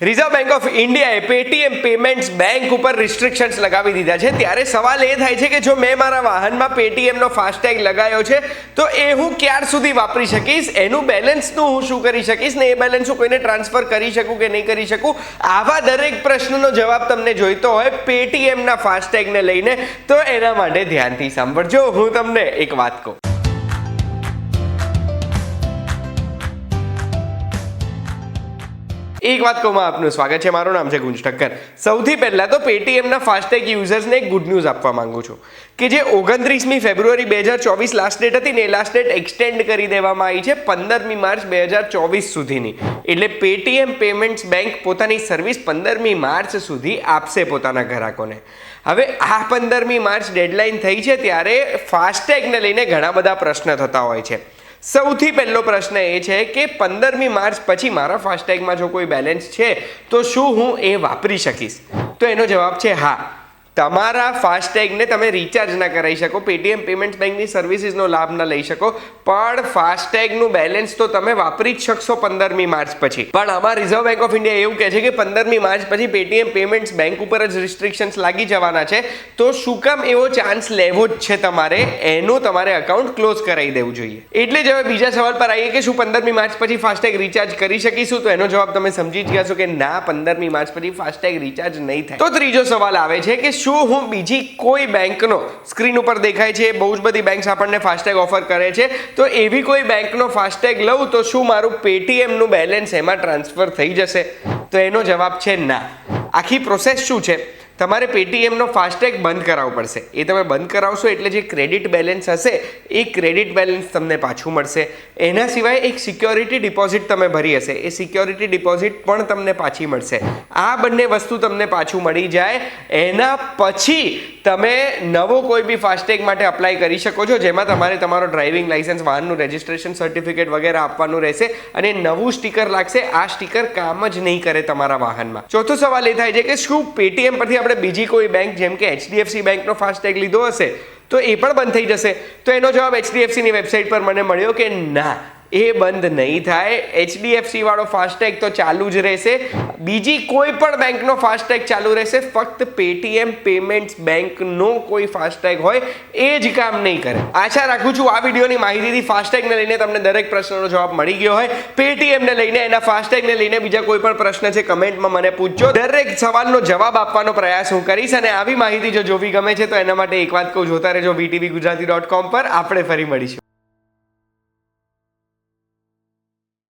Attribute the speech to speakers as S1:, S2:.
S1: Reserve bank of ઇન્ડિયાએ Paytm payments bank ઉપર restrictions લગાવી દીધા છે। ત્યારે સવાલ એ થાય છે કે જો મેં મારા વાહનમાં પેટીએમનો ફાસ્ટેગ લગાવ્યો છે તો એ હું ક્યાર સુધી વાપરી શકીશ, એનું બેલેન્સનું હું શું કરી શકીશ ને એ બેલેન્સ હું કોઈને ટ્રાન્સફર કરી શકું કે નહીં કરી શકું। આવા દરેક પ્રશ્નનો જવાબ તમને જોઈતો હોય પેટીએમના ફાસ્ટેગને લઈને તો એના માટે ધ્યાનથી સાંભળજો। હું તમને એક વાત કહું, એક વાત કહું, આપનું સ્વાગત છે। મારું નામ છે ગુંજ ઠક્કર। સૌથી પહેલા તો પેટીએમના ફાસ્ટેગ યુઝર્સને એક ગુડ ન્યૂઝ આપવા માંગુ છું કે જે 29મી ફેબ્રુઆરી 2024 લાસ્ટ ડેટ હતી ને એ લાસ્ટ ડેટ એક્સટેન્ડ કરી દેવામાં આવી છે 15મી માર્ચ 2024 સુધીની। એટલે પેટીએમ પેમેન્ટ્સ બેંક પોતાની સર્વિસ 15મી માર્ચ સુધી આપશે પોતાના ગ્રાહકોને। હવે આ 15મી માર્ચ ડેડલાઇન થઈ છે ત્યારે ફાસ્ટેગને લઈને ઘણા બધા પ્રશ્ન થતા હોય છે। સૌથી પહેલો પ્રશ્ન એ છે કે 15મી માર્ચ પછી મારા ફાસ્ટેગમાં જો કોઈ બેલેન્સ છે તો શું હું એ વાપરી શકીશ? તો એનો જવાબ છે હા। તમારા ફાસ્ટેગને તમે રિચાર્જ ના કરાવી શકો, પેટીએમ પેમેન્ટ્સ બેંકની સર્વિસીસનો લાભ ના લઈ શકો, પણ ફાસ્ટેગનું બેલેન્સ તો તમે વાપરી જ શકશો 15મી માર્ચ પછી। પણ આમાં રિઝર્વ બેંક ઓફ ઇન્ડિયા એવું કહે છે કે 15મી માર્ચ પછી પેટીએમ પેમેન્ટ્સ બેંક ઉપર જ રિસ્ટ્રિક્શન્સ લાગી જવાના છે, તો શું કામ એવો ચાન્સ લેવો જ છે તમારે? એનું તમારે અકાઉન્ટ ક્લોઝ કરાવી દેવું જોઈએ। એટલે જ હવે બીજા સવાલ પર આવીએ કે શું 15મી માર્ચ પછી ફાસ્ટેગ રિચાર્જ કરી શકીશું? તો એનો જવાબ તમે સમજી જ ગયા છો કે ના, 15મી માર્ચ પછી ફાસ્ટેગ રિચાર્જ નહીં થાય। તો ત્રીજો સવાલ આવે છે કે શું હું બીજી કોઈ બેંકનો, સ્ક્રીન ઉપર દેખાય છે બહુ જ બધી બેંક્સ આપણને ફાસ્ટેગ ઓફર કરે છે, તો એવી કોઈ બેંકનો ફાસ્ટેગ લઉં તો શું મારું પેટીએમનું બેલેન્સ એમાં ટ્રાન્સફર થઈ જશે? તો એનો જવાબ છે ના। આખી પ્રોસેસ શું છે? તમારે પેટીએમનો ફાસ્ટેગ બંધ કરાવવું પડશે। એ તમે બંધ કરાવશો એટલે જે ક્રેડિટ બેલેન્સ હશે એ ક્રેડિટ બેલેન્સ તમને પાછું મળશે। એના સિવાય એક સિક્યોરિટી ડિપોઝિટ તમે ભરી હશે, એ સિક્યોરિટી ડિપોઝિટ પણ તમને પાછી મળશે। આ બંને વસ્તુ તમને પાછું મળી જાય એના પછી તમે નવો કોઈ બી ફાસ્ટેગ માટે અપ્લાય કરી શકો છો, જેમાં તમારે તમારો ડ્રાઇવિંગ લાઇસન્સ, વાહનનું રજિસ્ટ્રેશન સર્ટિફિકેટ વગેરે આપવાનું રહેશે અને નવું સ્ટીકર લાગશે। આ સ્ટીકર કામ જ નહીં કરે તમારા વાહનમાં। ચોથો સવાલ એ થાય છે કે શું પેટીએમ પરથી બીજી કોઈ બેંક જેમ કે HDFC બેંકનો ફાસ્ટેગ લીધો હશે તો એ પણ બંધ થઈ જશે? તો એનો જવાબ HDFCની વેબસાઇટ પર મને મળ્યો કે ના, એ બંધ નહીં થાય। HDFC વાળો ફાસ્ટેગ તો ચાલુ જ રહેશે, બીજી કોઈ પણ બેંકનો ફાસ્ટેગ ચાલુ રહેશે, ફક્ત પેટીએમ પેમેન્ટ્સ બેંકનો કોઈ ફાસ્ટેગ હોય એ જ કામ નહીં કરે। આશા રાખું છું આ વિડીયોની માહિતીથી ફાસ્ટેગને લઈને તમને દરેક પ્રશ્નનો જવાબ મળી ગયો હોય। પેટીએમને લઈને, એના ફાસ્ટેગને લઈને બીજા કોઈ પણ પ્રશ્ન છે કમેન્ટમાં મને પૂછજો, દરેક સવાલનો જવાબ આપવાનો પ્રયાસ હું કરીશ। અને આવી માહિતી જો જોવી ગમે છે તો એના માટે એક વાત કહું, જોતા રહેજો VTVGujarati.com પર। આપણે ફરી મળીશું।